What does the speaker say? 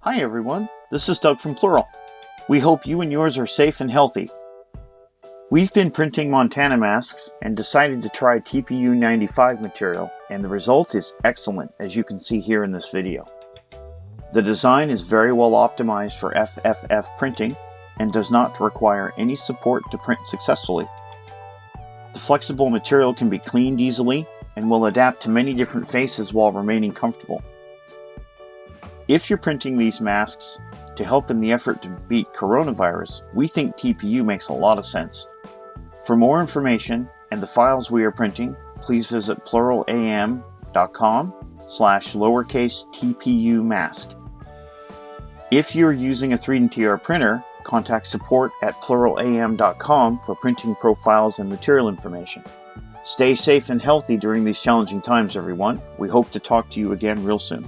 Hi everyone, this is Doug from Plural. We hope you and yours are safe and healthy. We've been printing Montana masks and decided to try TPU 95 material, and the result is excellent, as you can see here in this video. The design is very well optimized for FFF printing and does not require any support to print successfully. The flexible material can be cleaned easily and will adapt to many different faces while remaining comfortable. If you're printing these masks to help in the effort to beat coronavirus, we think TPU makes a lot of sense. For more information and the files we are printing, please visit pluralam.com/lowercase-tpu mask. If you're using a 3DTR printer, contact support at pluralam.com for printing profiles and material information. Stay safe and healthy during these challenging times, everyone. We hope to talk to you again real soon.